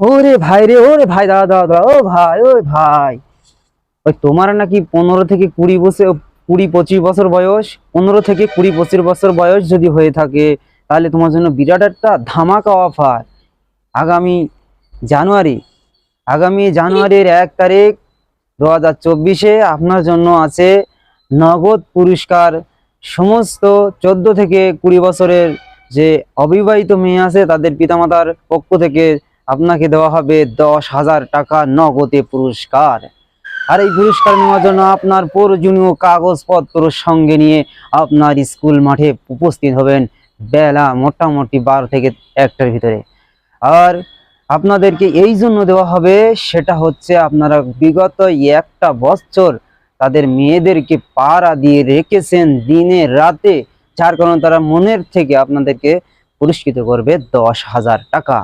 ওরে ভাই রে, ওরে ভাই, দাদা দাদা দাদা, ও ভাই, ওই ভাই, ওই তোমার নাকি 15 থেকে 20 বছর, 20-25 বছর বয়স, 15 থেকে 20-25 বছর বয়স যদি হয়ে থাকে, তাহলে তোমার জন্য বিরাট একটা ধামাকা অফার। আগামী জানুয়ারি আগামী জানুয়ারির 1 তারিখ 2024-এ আপনার জন্য আছে নগদ পুরস্কার। সমস্ত 14 থেকে 20 বছরের যে অবিবাহিত মেয়ে আছে তাদের পিতামাতার পক্ষ থেকে আপনাকে দেওয়া হবে 10,000 টাকা নগদে পুরস্কার। আর এই পুরস্কার নেওয়ার জন্য আপনার প্রয়োজনীয় কাগজপত্র সঙ্গে নিয়ে আপনার স্কুল মাঠে উপস্থিত হবেন বেলা মোটামুটি 12 থেকে 1টার ভিতরে। আর আপনাদেরকে এই জন্য দেওয়া হবে, সেটা হচ্ছে আপনারা বিগত 1টা বছর তাদের মেয়েদেরকে পাড়া দিয়ে রেখেছেন দিনে রাতে, যার কারণে তারা মনের থেকে আপনাদেরকে পুরস্কৃত করবে 10,000 টাকা।